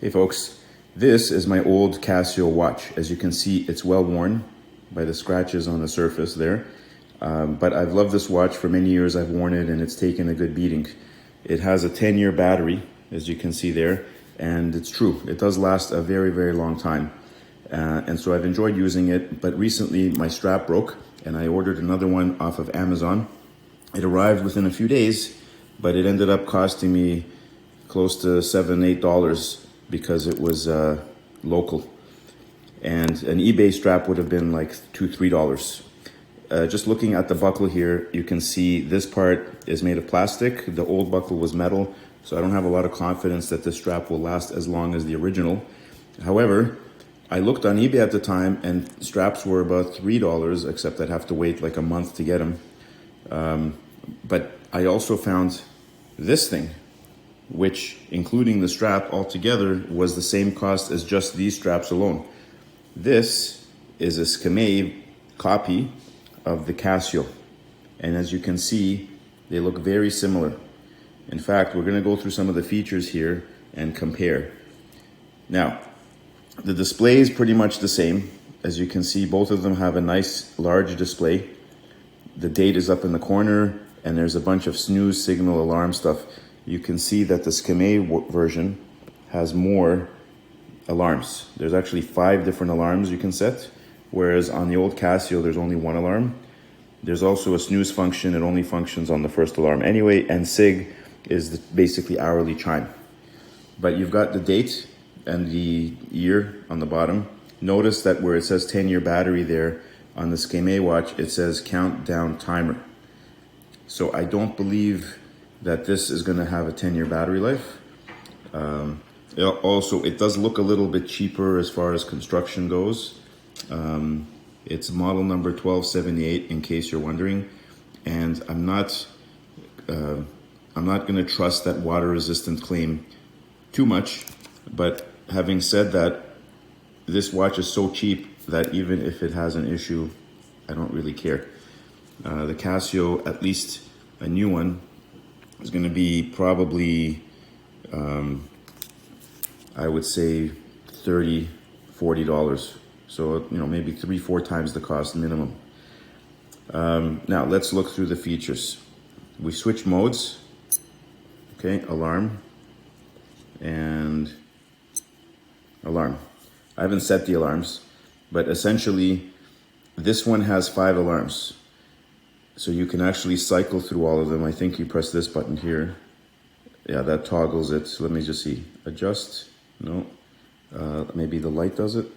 Hey folks, this is my old Casio watch. As you can see, it's well worn by the scratches on the surface there. But I've loved this watch for many years. I've worn it and it's taken a good beating. It has a 10-year battery, as you can see there, and it's true. It does last a very, very long time. And so I've enjoyed using it, but recently my strap broke and I ordered another one off of Amazon. It arrived within a few days, but it ended up costing me close to $7, $8 because it was local. And an eBay strap would have been like $2, $3. Just looking at the buckle here, you can see this part is made of plastic. The old buckle was metal, so I don't have a lot of confidence that this strap will last as long as the original. However, I looked on eBay at the time and straps were about $3, except I'd have to wait like a month to get them. But I also found this thing, which, including the strap altogether, was the same cost as just these straps alone. This is a Skmei copy of the Casio. And as you can see, they look very similar. In fact, we're gonna go through some of the features here and compare. Now, the display is pretty much the same. As you can see, both of them have a nice large display. The date is up in the corner and there's a bunch of snooze, signal, alarm stuff. You can see that the Skmei version has more alarms. There's actually 5 different alarms you can set, whereas on the old Casio, there's only 1 alarm. There's also a snooze function. It only functions on the first alarm anyway, and SIG is basically hourly chime. But you've got the date and the year on the bottom. Notice that where it says 10-year battery there on the Skmei watch, it says countdown timer. So I don't believe that this is going to have a 10-year battery life. Also, it does look a little bit cheaper as far as construction goes. It's model number 1278, in case you're wondering. And I'm not going to trust that water-resistant claim too much. But having said that, this watch is so cheap that even if it has an issue, I don't really care. The Casio, at least a new one, is going to be probably, I would say $30, $40. So, maybe 3-4 times the cost minimum. Now let's look through the features. We switch modes. Okay, alarm and alarm. I haven't set the alarms, but essentially this one has 5 alarms. So you can actually cycle through all of them. I think you press this button here. Yeah, that toggles it. So let me just see. Adjust. No. Maybe the light does it.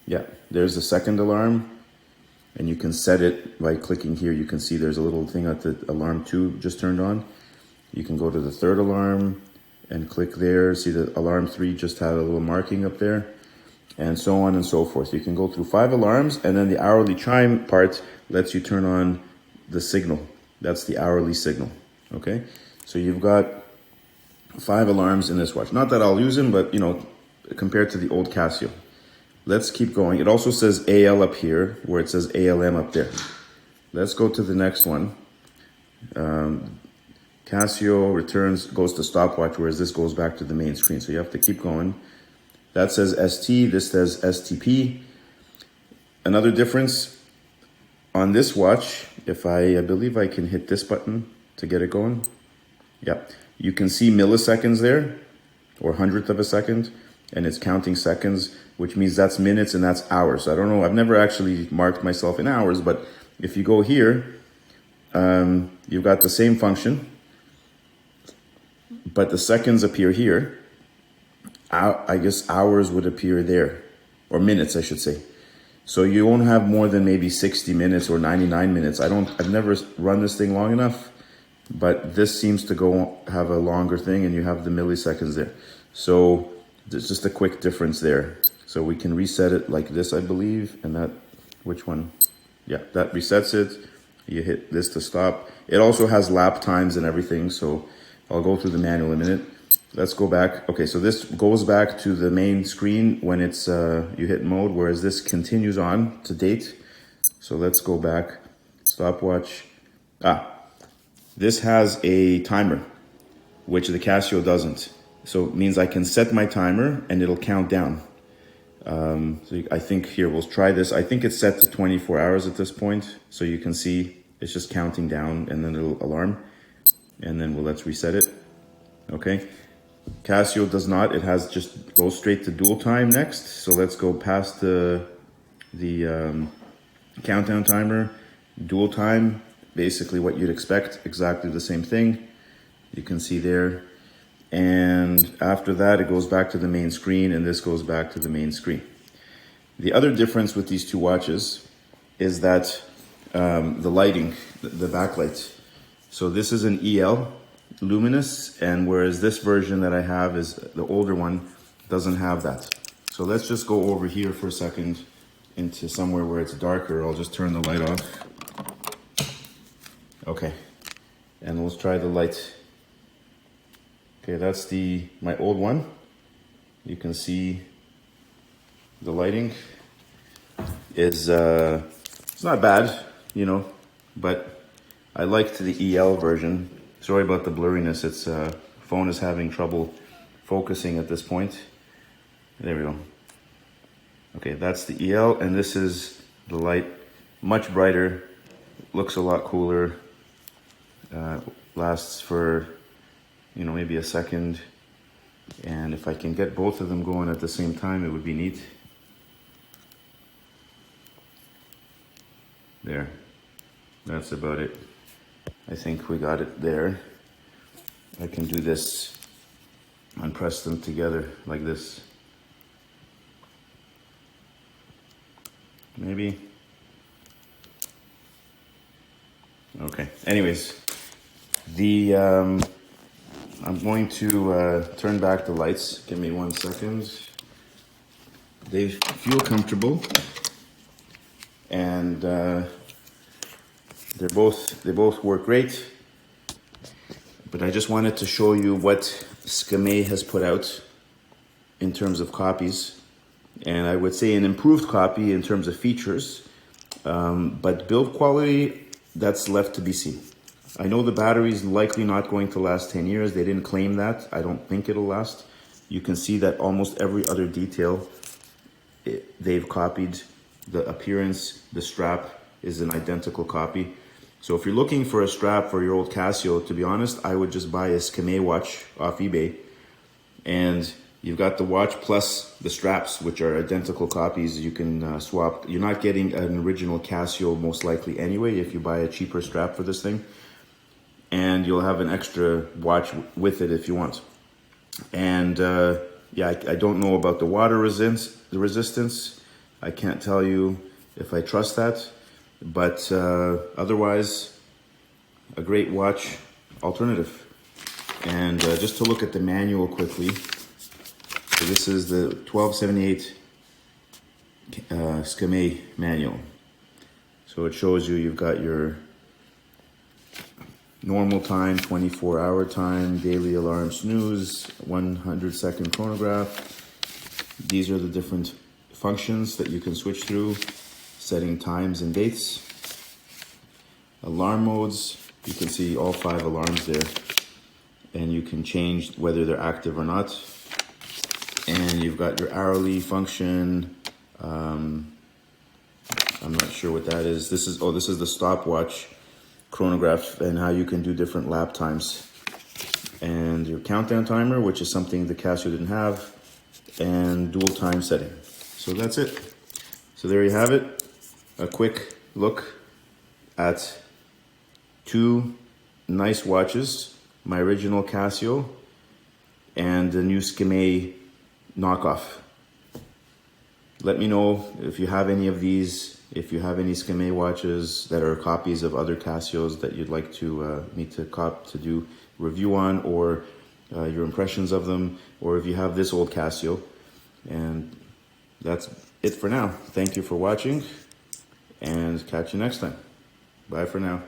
Yeah, there's the second alarm. And you can set it by clicking here. You can see there's a little thing at the alarm 2 just turned on. You can go to the third alarm and click there. See the alarm 3 just had a little marking up there. And so on and so forth. You can go through 5 alarms, and then the hourly chime part lets you turn on the signal. That's the hourly signal. Okay, so you've got 5 alarms in this watch. Not that I'll use them, but compared to the old Casio. Let's keep going. It also says AL up here, where it says ALM up there. Let's go to the next one. Casio goes to stopwatch, whereas this goes back to the main screen. So you have to keep going. That says ST, this says STP. Another difference on this watch, if I believe I can hit this button to get it going. Yeah, you can see milliseconds there, or 100th of a second, and it's counting seconds, which means that's minutes and that's hours. I don't know, I've never actually marked myself in hours, but if you go here, you've got the same function, but the seconds appear here. I guess hours would appear there, or minutes, I should say. So you won't have more than maybe 60 minutes or 99 minutes. I've never run this thing long enough, but this seems to have a longer thing, and you have the milliseconds there. So there's just a quick difference there. So we can reset it like this, I believe, and that, which one? Yeah, that resets it. You hit this to stop. It also has lap times and everything, so I'll go through the manual in a minute. Let's go back. Okay, so this goes back to the main screen when it's you hit mode, whereas this continues on to date. So let's go back. Stopwatch. This has a timer, which the Casio doesn't. So it means I can set my timer and it'll count down. I think here, we'll try this. I think it's set to 24 hours at this point. So you can see it's just counting down and then it'll alarm. And then let's reset it. Okay. Casio does not. It has just go straight to dual time next. So let's go past the countdown timer. Dual time, basically what you'd expect, exactly the same thing. You can see there. And after that, it goes back to the main screen, and this goes back to the main screen. The other difference with these two watches is that the lighting, the backlight. So this is an EL luminous, and whereas this version that I have is the older one, doesn't have that. So let's just go over here for a second into somewhere where it's darker. I'll just turn the light off. Okay, and let's try the light. Okay, that's my old one. You can see the lighting is it's not bad, you know, but I liked the EL version. Sorry about the blurriness. It's phone is having trouble focusing at this point. There we go. Okay, that's the EL, and this is the light. Much brighter, looks a lot cooler. Lasts for, you know, maybe a second. And if I can get both of them going at the same time, it would be neat. There, that's about it. I think we got it there. I can do this and press them together like this. Maybe. Okay, anyways, I'm going to turn back the lights. Give me 1 second. They feel comfortable, and they both work great. But I just wanted to show you what Skmei has put out in terms of copies, and I would say an improved copy in terms of features, but build quality, that's left to be seen. I know the battery is likely not going to last 10 years. They didn't claim that. I don't think it'll last. You can see that almost every other detail they've copied. The appearance, the strap is an identical copy. So if you're looking for a strap for your old Casio, to be honest, I would just buy a Skmei watch off eBay. And you've got the watch plus the straps, which are identical copies. You can swap. You're not getting an original Casio most likely anyway if you buy a cheaper strap for this thing. And you'll have an extra watch with it if you want. And yeah, I don't know about the water resistance. I can't tell you if I trust that, but otherwise, a great watch alternative. And just to look at the manual quickly, so this is the 1278 Skmei manual. So it shows you've got your normal time, 24-hour time, daily alarm snooze, 100-second chronograph. These are the different functions that you can switch through, setting times and dates. Alarm modes, you can see all 5 alarms there, and you can change whether they're active or not. And you've got your hourly function. I'm not sure what that is. This is the stopwatch chronograph and how you can do different lap times. And your countdown timer, which is something the Casio didn't have, and dual time setting. So that's it. So there you have it. A quick look at 2 nice watches, my original Casio and the new Skmei knockoff. Let me know if you have any of these, if you have any Skmei watches that are copies of other Casios that you'd like to me to do review on, or your impressions of them, or if you have this old Casio. And that's it for now. Thank you for watching, and catch you next time. Bye for now.